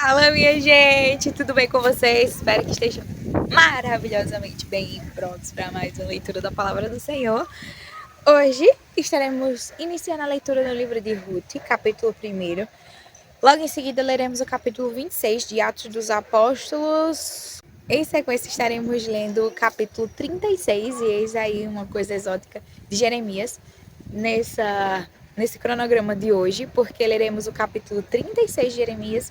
Fala, minha gente! Tudo bem com vocês? Espero que estejam maravilhosamente bem e prontos para mais uma leitura da Palavra do Senhor. Hoje estaremos iniciando a leitura no livro de Ruth, capítulo 1. Logo em seguida leremos o capítulo 26 de Atos dos Apóstolos. Em sequência estaremos lendo o capítulo 36, e eis aí uma coisa exótica de Jeremias nesse cronograma de hoje, porque leremos o capítulo 36 de Jeremias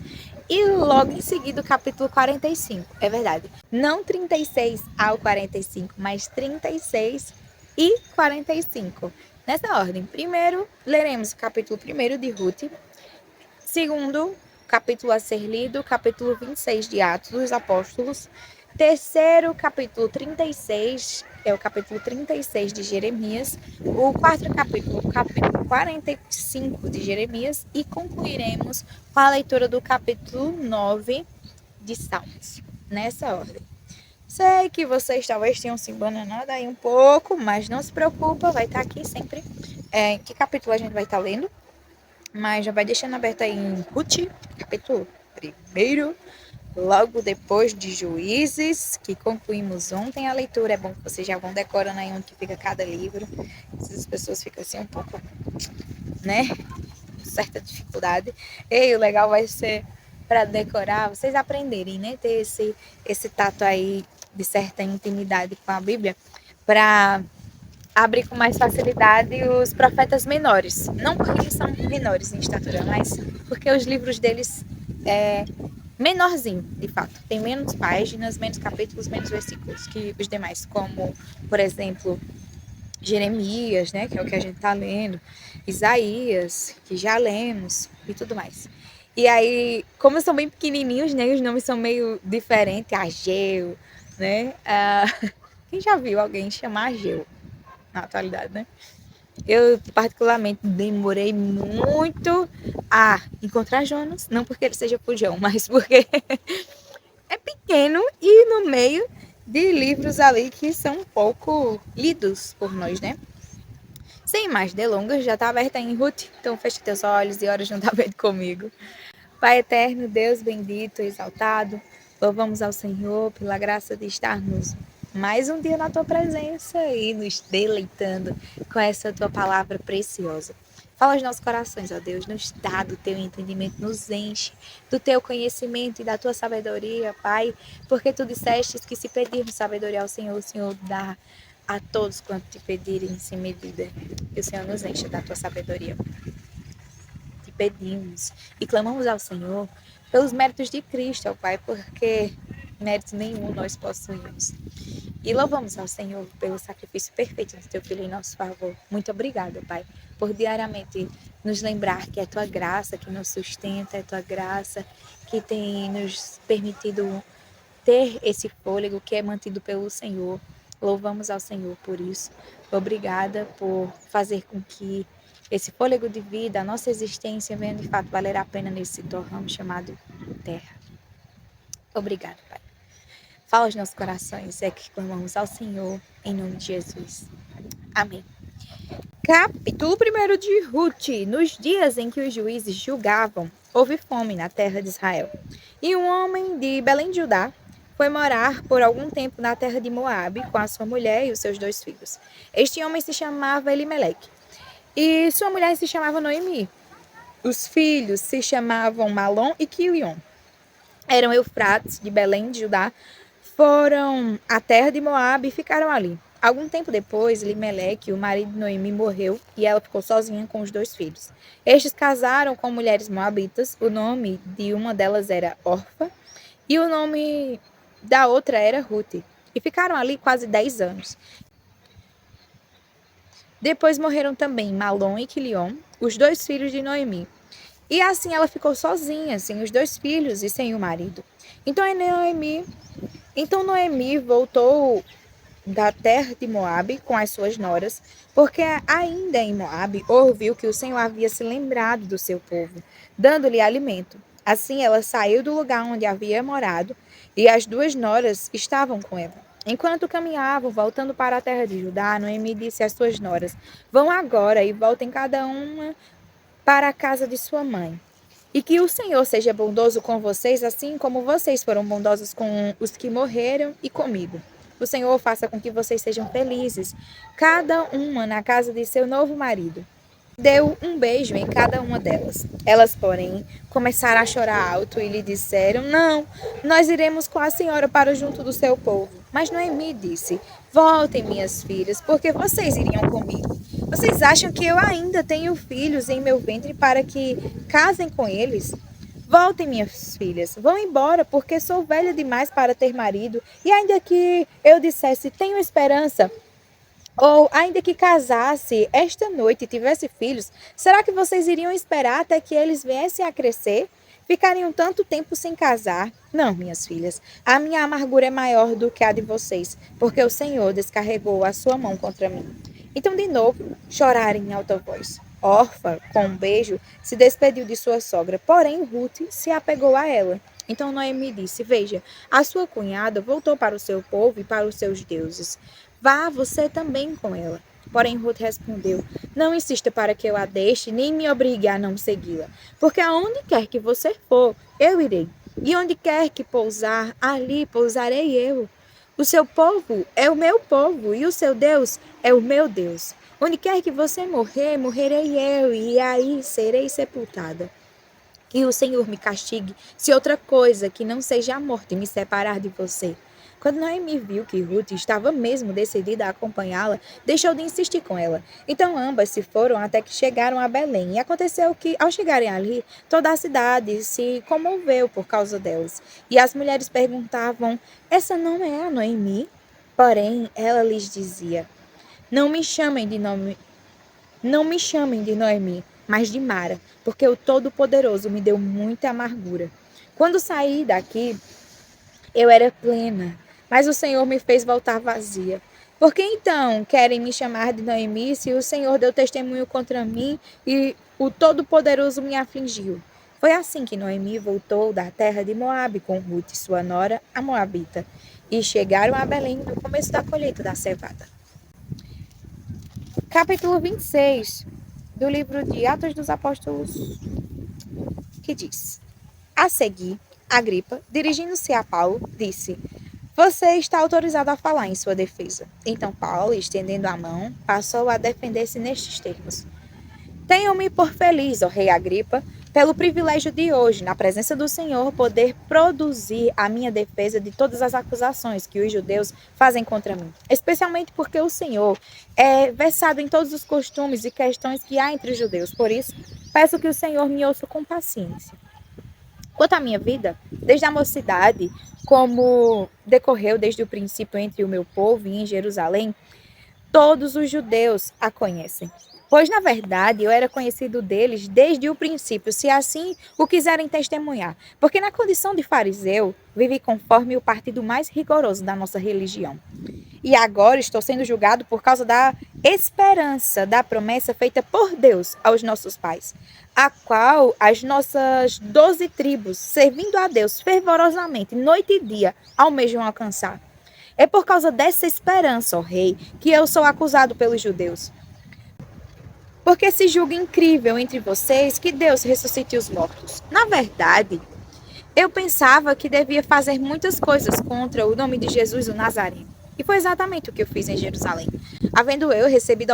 e logo em seguida o capítulo 45. É verdade, não 36 ao 45, mas 36 e 45. Nessa ordem, primeiro leremos o capítulo 1 de Ruth, segundo capítulo a ser lido, capítulo 26 de Atos dos Apóstolos, terceiro capítulo 36, é o capítulo 36 de Jeremias, o quarto capítulo, o capítulo 45 de Jeremias, e concluiremos com a leitura do capítulo 9 de Salmos, nessa ordem. Sei que vocês talvez tenham se embananado aí um pouco, mas não se preocupa, vai estar aqui sempre. Que capítulo a gente vai estar lendo? Mas já vai deixando aberto aí em Ruth, capítulo 1, logo depois de Juízes, que concluímos ontem a leitura. É bom que vocês já vão decorando aí onde que fica cada livro. Essas pessoas ficam assim um pouco, né, com certa dificuldade. E o legal vai ser para decorar, vocês aprenderem, né, ter esse tato aí de certa intimidade com a Bíblia, para abrir com mais facilidade os profetas menores. Não porque eles são menores em estatura, mas porque os livros deles é menorzinho, de fato. Tem menos páginas, menos capítulos, menos versículos que os demais, como, por exemplo, Jeremias, né, que é o que a gente está lendo, Isaías, que já lemos, e tudo mais. E aí, como são bem pequenininhos, né, os nomes são meio diferentes, Ageu, né? Quem já viu alguém chamar Ageu na atualidade, né? Eu, particularmente, demorei muito a encontrar Jonas, não porque ele seja fujão, mas porque é pequeno e no meio de livros ali que são um pouco lidos por nós, né? Sem mais delongas, já está aberta em Ruth, então feche teus olhos e ora juntamente comigo. Pai eterno, Deus bendito, exaltado, louvamos ao Senhor pela graça de estarmos mais um dia na tua presença e nos deleitando com essa tua palavra preciosa. Fala aos nossos corações, ó Deus, nos dá do teu entendimento, nos enche do teu conhecimento e da tua sabedoria, Pai, porque tu disseste que se pedirmos sabedoria ao Senhor, o Senhor dá a todos quanto te pedirem sem medida. Que o Senhor nos enche da tua sabedoria. Te pedimos e clamamos ao Senhor pelos méritos de Cristo, ó Pai, porque mérito nenhum nós possuímos. E louvamos ao Senhor pelo sacrifício perfeito do teu Filho em nosso favor. Muito obrigada, Pai, por diariamente nos lembrar que é tua graça que nos sustenta, é tua graça que tem nos permitido ter esse fôlego que é mantido pelo Senhor. Louvamos ao Senhor por isso. Obrigada por fazer com que esse fôlego de vida, a nossa existência, venha de fato valer a pena nesse torrão chamado terra. Obrigada, Pai. Fala aos nossos corações, é que clamamos ao Senhor, em nome de Jesus. Amém. Capítulo 1 de Ruth. Nos dias em que os juízes julgavam, houve fome na terra de Israel. E um homem de Belém de Judá foi morar por algum tempo na terra de Moabe com a sua mulher e os seus 2 filhos. Este homem se chamava Elimeleque e sua mulher se chamava Noemi. Os filhos se chamavam Malom e Quilion. Eram Eufrates de Belém de Judá, foram à terra de Moabe e ficaram ali. Algum tempo depois, Elimeleque, o marido de Noemi, morreu e ela ficou sozinha com os 2 filhos. Estes casaram com mulheres moabitas. O nome de uma delas era Orfa e o nome da outra era Ruth. E ficaram ali quase 10 anos. Depois morreram também Malom e Quilion, os 2 filhos de Noemi. E assim ela ficou sozinha, sem os 2 filhos e sem o marido. Então Noemi voltou da terra de Moabe com as suas noras, porque ainda em Moabe ouviu que o Senhor havia se lembrado do seu povo, dando-lhe alimento. Assim ela saiu do lugar onde havia morado e as 2 noras estavam com ela. Enquanto caminhavam, voltando para a terra de Judá, Noemi disse às suas noras: Vão agora e voltem cada uma para a casa de sua mãe. E que o Senhor seja bondoso com vocês, assim como vocês foram bondosos com os que morreram e comigo. O Senhor faça com que vocês sejam felizes, cada uma na casa de seu novo marido. Deu um beijo em cada uma delas. Elas, porém, começaram a chorar alto e lhe disseram: Não, nós iremos com a senhora para junto do seu povo. Mas Noemi disse: Voltem, minhas filhas, porque vocês iriam comigo. Vocês acham que eu ainda tenho filhos em meu ventre para que casem com eles? Voltem, minhas filhas, vão embora, porque sou velha demais para ter marido, e ainda que eu dissesse tenho esperança, ou ainda que casasse esta noite e tivesse filhos, será que vocês iriam esperar até que eles viessem a crescer? Ficariam tanto tempo sem casar? Não, minhas filhas, a minha amargura é maior do que a de vocês, porque o Senhor descarregou a sua mão contra mim. Então, de novo, choraram em alta voz. Orfa, com um beijo, se despediu de sua sogra, porém Ruth se apegou a ela. Então Noemi disse: Veja, a sua cunhada voltou para o seu povo e para os seus deuses. Vá você também com ela. Porém, Ruth respondeu: Não insista para que eu a deixe, nem me obrigue a não segui-la. Porque aonde quer que você for, eu irei. E onde quer que pousar, ali pousarei eu. O seu povo é o meu povo, e o seu Deus é o meu Deus. Onde quer que você morrer, morrerei eu, e aí serei sepultada. Que o Senhor me castigue, se outra coisa que não seja a morte me separar de você. Quando Noemi viu que Ruth estava mesmo decidida a acompanhá-la, deixou de insistir com ela. Então ambas se foram até que chegaram a Belém. E aconteceu que, ao chegarem ali, toda a cidade se comoveu por causa delas. E as mulheres perguntavam: Essa não é a Noemi? Porém, ela lhes dizia: Não me chamem de nome não me chamem de Noemi, mas de Mara, porque o Todo-Poderoso me deu muita amargura. Quando saí daqui, eu era plena, mas o Senhor me fez voltar vazia. Por que então querem me chamar de Noemi se o Senhor deu testemunho contra mim e o Todo-Poderoso me afligiu? Foi assim que Noemi voltou da terra de Moabe com Ruth, sua nora, a Moabita, e chegaram a Belém no começo da colheita da cevada. Capítulo 26 do livro de Atos dos Apóstolos, que diz: A seguir, Agripa, dirigindo-se a Paulo, disse: Você está autorizado a falar em sua defesa. Então Paulo, estendendo a mão, passou a defender-se nestes termos: Tenho-me por feliz, ó rei Agripa, pelo privilégio de hoje, na presença do Senhor, poder produzir a minha defesa de todas as acusações que os judeus fazem contra mim, especialmente porque o Senhor é versado em todos os costumes e questões que há entre os judeus. Por isso, peço que o Senhor me ouça com paciência. Quanto à minha vida, desde a mocidade, como decorreu desde o princípio entre o meu povo e em Jerusalém, todos os judeus a conhecem. Pois, na verdade, eu era conhecido deles desde o princípio, se assim o quiserem testemunhar. Porque, na condição de fariseu, vivi conforme o partido mais rigoroso da nossa religião. E agora estou sendo julgado por causa da esperança da promessa feita por Deus aos nossos pais, a qual as nossas 12 tribos, servindo a Deus fervorosamente, noite e dia, almejam alcançar. É por causa dessa esperança, ó rei, que eu sou acusado pelos judeus. Porque se julga incrível entre vocês que Deus ressuscite os mortos. Na verdade, eu pensava que devia fazer muitas coisas contra o nome de Jesus o Nazareno. E foi exatamente o que eu fiz em Jerusalém. Havendo eu recebido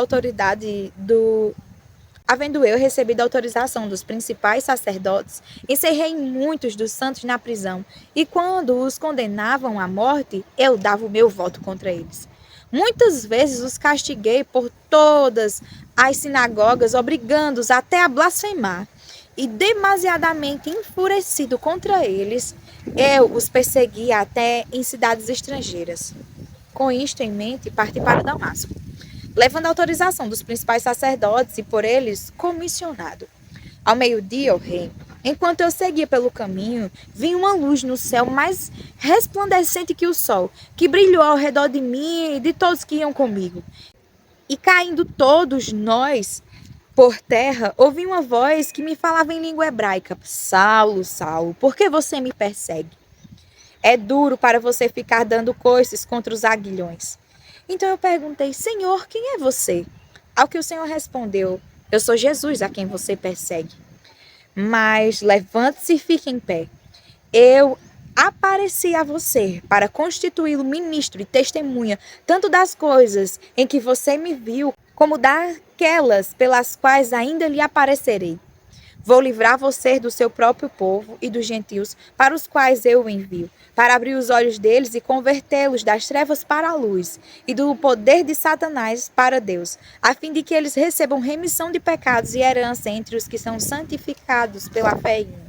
a autorização dos principais sacerdotes, encerrei muitos dos santos na prisão, e quando os condenavam à morte, eu dava o meu voto contra eles. Muitas vezes os castiguei por todas as sinagogas, obrigando-os até a blasfemar. E demasiadamente enfurecido contra eles, eu os persegui até em cidades estrangeiras. Com isto em mente, parti para Damasco, levando a autorização dos principais sacerdotes e por eles comissionado. Ao meio-dia, ó rei, enquanto eu seguia pelo caminho, vi uma luz no céu mais resplandecente que o sol, que brilhou ao redor de mim e de todos que iam comigo. E caindo todos nós por terra, ouvi uma voz que me falava em língua hebraica: Saulo, Saulo, por que você me persegue? É duro para você ficar dando coices contra os aguilhões. Então eu perguntei: Senhor, quem é você? Ao que o Senhor respondeu: Eu sou Jesus a quem você persegue. Mas levante-se e fique em pé. Eu apareci a você para constituí-lo ministro e testemunha, tanto das coisas em que você me viu, como daquelas pelas quais ainda lhe aparecerei. Vou livrar você do seu próprio povo e dos gentios, para os quais eu o envio, para abrir os olhos deles e convertê-los das trevas para a luz, e do poder de Satanás para Deus, a fim de que eles recebam remissão de pecados e herança entre os que são santificados pela fé em mim.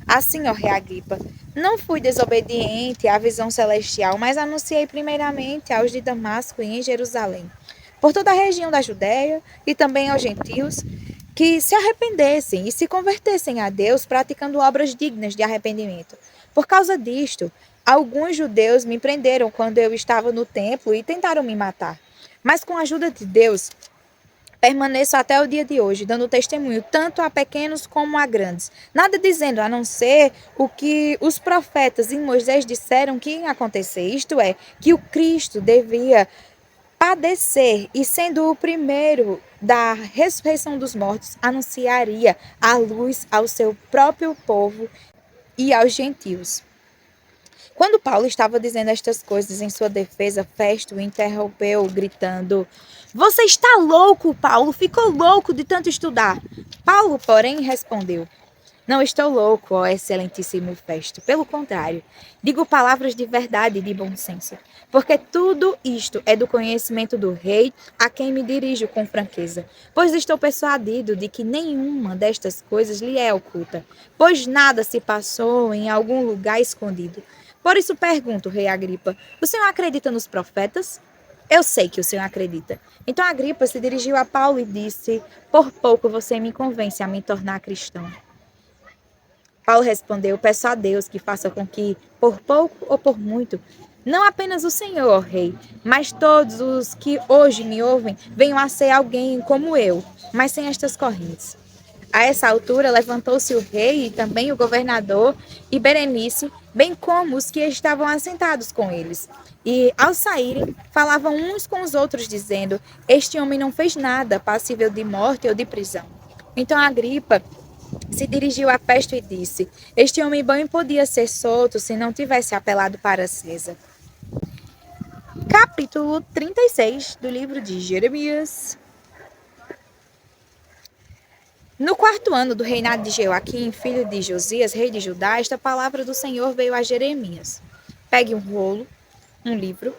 Assim, ó rei Agripa, não fui desobediente à visão celestial, mas anunciei primeiramente aos de Damasco e em Jerusalém, por toda a região da Judéia e também aos gentios, que se arrependessem e se convertessem a Deus, praticando obras dignas de arrependimento. Por causa disto, alguns judeus me prenderam quando eu estava no templo e tentaram me matar. Mas com a ajuda de Deus, permaneço até o dia de hoje, dando testemunho tanto a pequenos como a grandes, nada dizendo a não ser o que os profetas e Moisés disseram que ia acontecer, isto é, que o Cristo devia padecer e, sendo o primeiro da ressurreição dos mortos, anunciaria a luz ao seu próprio povo e aos gentios. Quando Paulo estava dizendo estas coisas em sua defesa, Festo o interrompeu, gritando: Você está louco, Paulo? Ficou louco de tanto estudar? Paulo, porém, respondeu: Não estou louco, ó excelentíssimo Festo. Pelo contrário, digo palavras de verdade e de bom senso, porque tudo isto é do conhecimento do rei, a quem me dirijo com franqueza. Pois estou persuadido de que nenhuma destas coisas lhe é oculta, pois nada se passou em algum lugar escondido. Por isso pergunto, rei Agripa, o senhor acredita nos profetas? Eu sei que o senhor acredita. Então Agripa se dirigiu a Paulo e disse: Por pouco você me convence a me tornar cristão. Paulo respondeu: Peço a Deus que faça com que, por pouco ou por muito, não apenas o Senhor, ó Rei, mas todos os que hoje me ouvem venham a ser alguém como eu, mas sem estas correntes. A essa altura levantou-se o rei e também o governador e Berenice, bem como os que estavam assentados com eles. E, ao saírem, falavam uns com os outros, dizendo: Este homem não fez nada passível de morte ou de prisão. Então Agripa se dirigiu a Festo e disse: Este homem bem podia ser solto se não tivesse apelado para César. Capítulo 36 do livro de Jeremias. No 4º ano do reinado de Joaquim, filho de Josias, rei de Judá, esta palavra do Senhor veio a Jeremias. Pegue um rolo, um livro,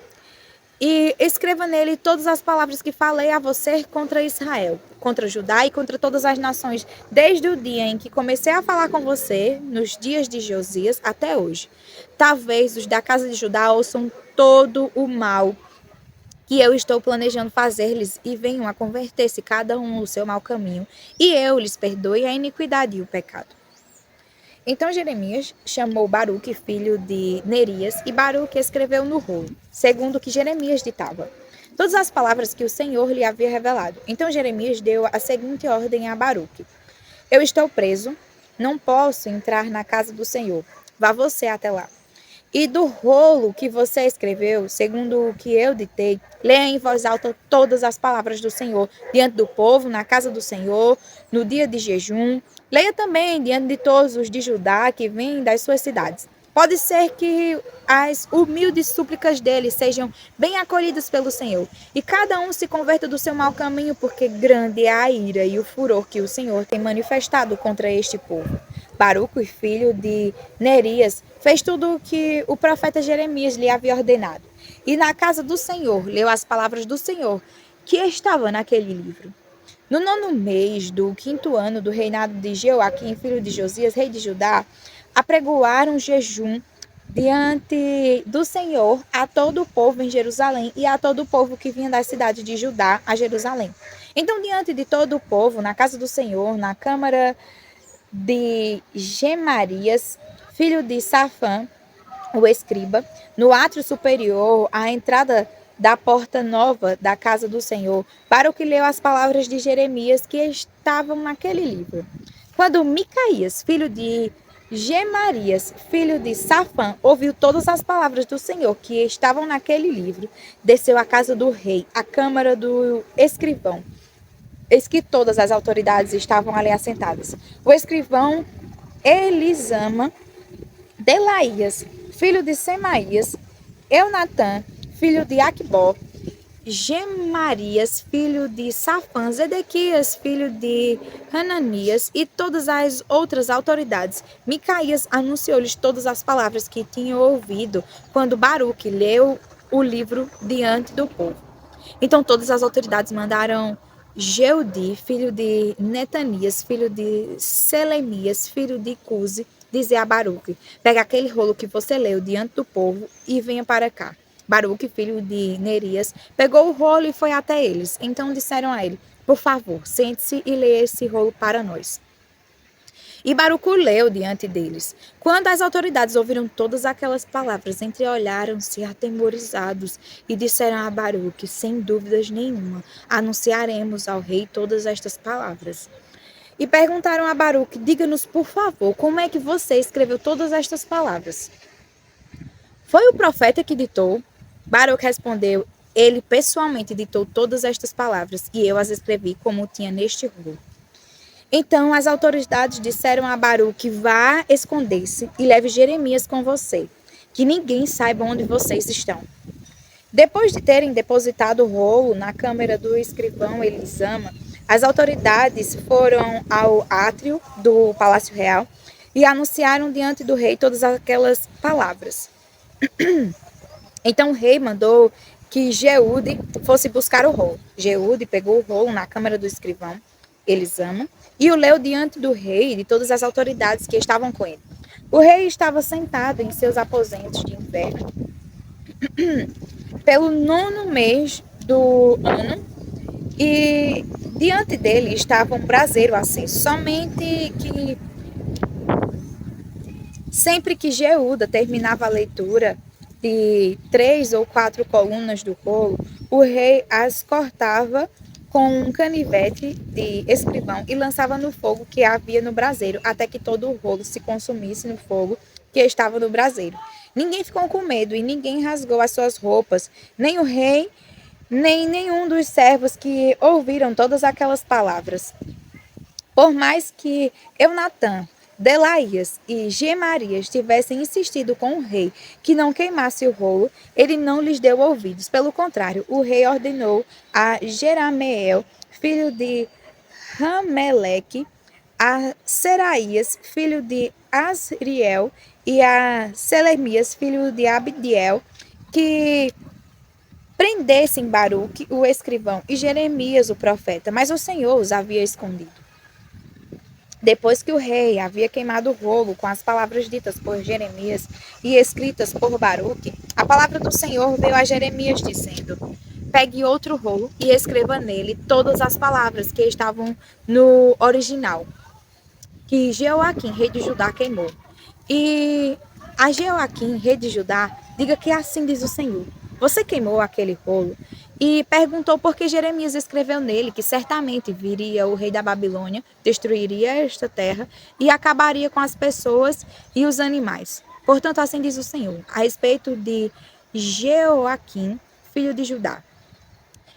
e escreva nele todas as palavras que falei a você contra Israel, contra Judá e contra todas as nações, desde o dia em que comecei a falar com você, nos dias de Josias, até hoje. Talvez os da casa de Judá ouçam todo o mal que eu estou planejando fazer-lhes e venham a converter-se cada um no seu mau caminho, e eu lhes perdoe a iniquidade e o pecado. Então Jeremias chamou Baruque, filho de Nerias, e Baruque escreveu no rolo, segundo o que Jeremias ditava, todas as palavras que o Senhor lhe havia revelado. Então Jeremias deu a seguinte ordem a Baruque: Eu estou preso, não posso entrar na casa do Senhor. Vá você até lá. E do rolo que você escreveu, segundo o que eu ditei, leia em voz alta todas as palavras do Senhor, diante do povo, na casa do Senhor, no dia de jejum. Leia também diante de todos os de Judá que vêm das suas cidades. Pode ser que as humildes súplicas deles sejam bem acolhidas pelo Senhor, e cada um se converta do seu mau caminho, porque grande é a ira e o furor que o Senhor tem manifestado contra este povo. Baruque, filho de Nerias, fez tudo o que o profeta Jeremias lhe havia ordenado. E na casa do Senhor leu as palavras do Senhor, que estavam naquele livro. No 9º mês do 5º ano do reinado de Joaquim, filho de Josias, rei de Judá, apregoaram jejum diante do Senhor a todo o povo em Jerusalém e a todo o povo que vinha da cidade de Judá a Jerusalém. Então, diante de todo o povo, na casa do Senhor, na câmara de Gemarias, filho de Safã, o escriba, no átrio superior, à entrada da porta nova da casa do Senhor, Baruque leu as palavras de Jeremias que estavam naquele livro. Quando Micaías, filho de Gemarias, filho de Safã, ouviu todas as palavras do Senhor que estavam naquele livro, desceu à casa do rei, à câmara do escrivão, Eis que todas as autoridades estavam ali assentadas. O escrivão Elisama, Delaías, filho de Semaías, Eunatã, filho de Aquibó, Gemarias, filho de Safã, Zedequias, filho de Hananias, e todas as outras autoridades. Micaías anunciou-lhes todas as palavras que tinham ouvido quando Baruque leu o livro diante do povo. Então todas as autoridades mandaram Jeudi, filho de Netanias, filho de Selemias, filho de Cusi, dizer a Baruque: pega aquele rolo que você leu diante do povo e venha para cá. Baruque, filho de Nerias, pegou o rolo e foi até eles. Então disseram a ele: por favor, sente-se e leia esse rolo para nós. E Baruque leu diante deles. Quando as autoridades ouviram todas aquelas palavras, entreolharam-se atemorizados e disseram a Baruque: sem dúvidas nenhuma, anunciaremos ao rei todas estas palavras. E perguntaram a Baruque: diga-nos, por favor, como é que você escreveu todas estas palavras? Foi o profeta que ditou? Baruque respondeu: ele pessoalmente ditou todas estas palavras, e eu as escrevi como tinha neste rolo. Então as autoridades disseram a Baruque: vá esconder-se e leve Jeremias com você, que ninguém saiba onde vocês estão. Depois de terem depositado o rolo na câmara do escrivão Elisama, as autoridades foram ao átrio do Palácio Real e anunciaram diante do rei todas aquelas palavras. Então o rei mandou que Jeude fosse buscar o rolo. Jeude pegou o rolo na câmara do escrivão Elisama e o leu diante do rei e de todas as autoridades que estavam com ele. O rei estava sentado em seus aposentos de inverno pelo 9º mês do ano, e diante dele estava um braseiro aceso. Sempre que Jeuda terminava a leitura de 3 ou 4 colunas do rolo, o rei as cortava com um canivete de escrivão e lançava no fogo que havia no braseiro, até que todo o rolo se consumisse no fogo que estava no braseiro. Ninguém ficou com medo e ninguém rasgou as suas roupas, nem o rei, nem nenhum dos servos que ouviram todas aquelas palavras. Por mais que Eunatã, Delaías e Gemarias tivessem insistido com o rei que não queimasse o rolo, ele não lhes deu ouvidos. Pelo contrário, o rei ordenou a Jerameel, filho de Rameleque, a Seraías, filho de Asriel, e a Selemias, filho de Abdiel, que prendessem Baruque, o escrivão, e Jeremias, o profeta, mas o Senhor os havia escondido. Depois que o rei havia queimado o rolo com as palavras ditas por Jeremias e escritas por Baruque, a palavra do Senhor veio a Jeremias dizendo: pegue outro rolo e escreva nele todas as palavras que estavam no original, que Jeoaquim, rei de Judá, queimou. E a Jeoaquim, rei de Judá, diga que assim diz o Senhor: você queimou aquele rolo. E perguntou por que Jeremias escreveu nele que certamente viria o rei da Babilônia, destruiria esta terra e acabaria com as pessoas e os animais. Portanto, assim diz o Senhor, a respeito de Jeoaquim, filho de Judá: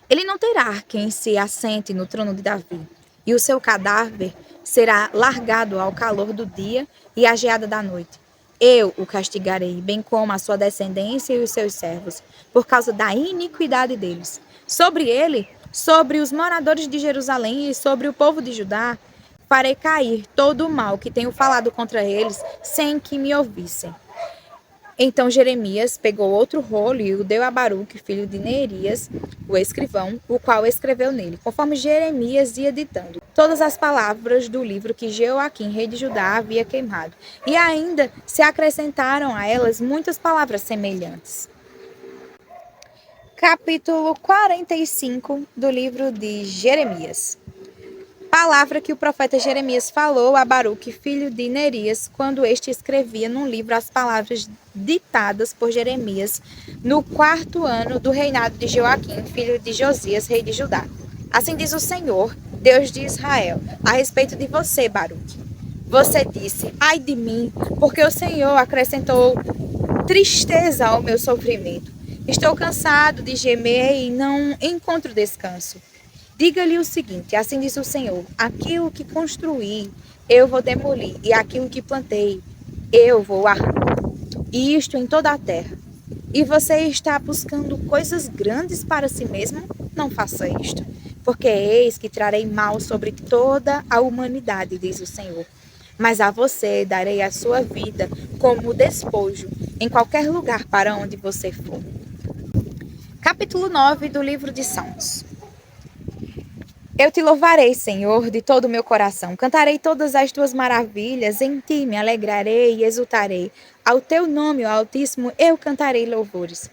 ele não terá quem se assente no trono de Davi, e o seu cadáver será largado ao calor do dia e à geada da noite. Eu o castigarei, bem como a sua descendência e os seus servos, por causa da iniquidade deles. Sobre ele, sobre os moradores de Jerusalém e sobre o povo de Judá, farei cair todo o mal que tenho falado contra eles, sem que me ouvissem. Então Jeremias pegou outro rolo e o deu a Baruque, filho de Nerias, o escrivão, o qual escreveu nele, conforme Jeremias ia ditando todas as palavras do livro que Jeoaquim, rei de Judá, havia queimado. E ainda se acrescentaram a elas muitas palavras semelhantes. Capítulo 45 do livro de Jeremias. Palavra que o profeta Jeremias falou a Baruque, filho de Nerias, quando este escrevia num livro as palavras ditadas por Jeremias no 4º ano do reinado de Joaquim, filho de Josias, rei de Judá. Assim diz o Senhor, Deus de Israel, a respeito de você, Baruque. Você disse: ai de mim, porque o Senhor acrescentou tristeza ao meu sofrimento. Estou cansado de gemer e não encontro descanso. Diga-lhe o seguinte: assim diz o Senhor: aquilo que construí, eu vou demolir, e aquilo que plantei, eu vou arrancar. E isto em toda a terra. E você está buscando coisas grandes para si mesmo? Não faça isto. Porque eis que trarei mal sobre toda a humanidade, diz o Senhor. Mas a você darei a sua vida como despojo em qualquer lugar para onde você for. Capítulo 9 do livro de Salmos. Eu te louvarei, Senhor, de todo o meu coração. Cantarei todas as tuas maravilhas. Em ti me alegrarei e exultarei. Ao teu nome, ó Altíssimo, eu cantarei louvores.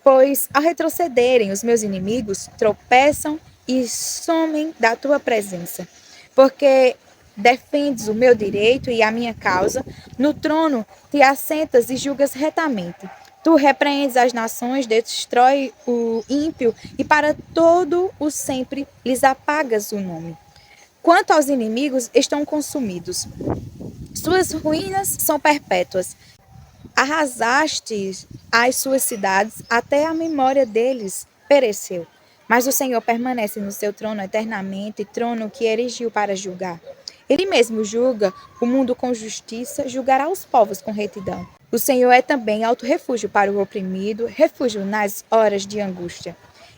Pois, ao retrocederem os meus inimigos, tropeçam e somem da tua presença. Porque defendes o meu direito e a minha causa. No trono te assentas e julgas retamente. Tu repreendes as nações, destrói o ímpio e para todo o sempre lhes apagas o nome. Quanto aos inimigos, estão consumidos. Suas ruínas são perpétuas. Arrasaste as suas cidades, até a memória deles pereceu. Mas o Senhor permanece no seu trono eternamente, trono que erigiu para julgar. Ele mesmo julga o mundo com justiça, julgará os povos com retidão. O Senhor é também alto refúgio para o oprimido, refúgio nas horas de angústia.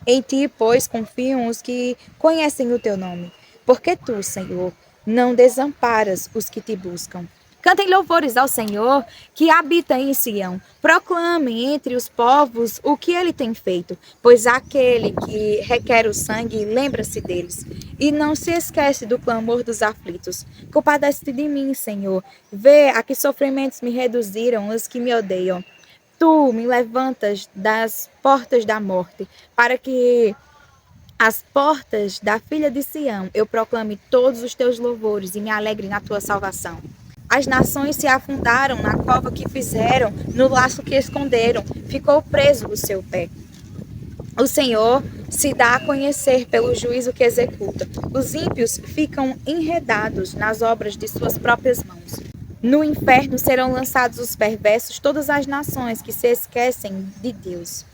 Em ti, pois, confiam os que conhecem o teu nome, porque tu, Senhor, não desamparas os que te buscam. Cantem louvores ao Senhor, que habita em Sião. Proclamem entre os povos o que ele tem feito, pois aquele que requer o sangue lembra-se deles, e não se esquece do clamor dos aflitos. Compadece-te de mim, Senhor. Vê a que sofrimentos me reduziram os que me odeiam. Tu me levantas das portas da morte, para que as portas da filha de Sião eu proclame todos os teus louvores e me alegre na tua salvação. As nações se afundaram na cova que fizeram, no laço que esconderam, ficou preso o seu pé. O Senhor se dá a conhecer pelo juízo que executa. Os ímpios ficam enredados nas obras de suas próprias mãos. No inferno serão lançados os perversos, todas as nações que se esquecem de Deus.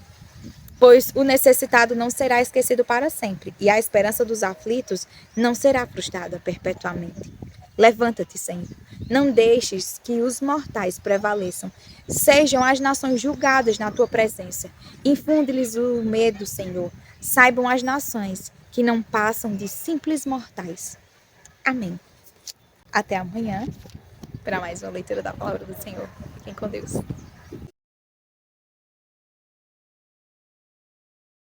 Pois o necessitado não será esquecido para sempre, e a esperança dos aflitos não será frustrada perpetuamente. Levanta-te, Senhor. Não deixes que os mortais prevaleçam. Sejam as nações julgadas na tua presença. Infunde-lhes o medo, Senhor. Saibam as nações que não passam de simples mortais. Amém. Até amanhã para mais uma leitura da palavra do Senhor. Fiquem com Deus.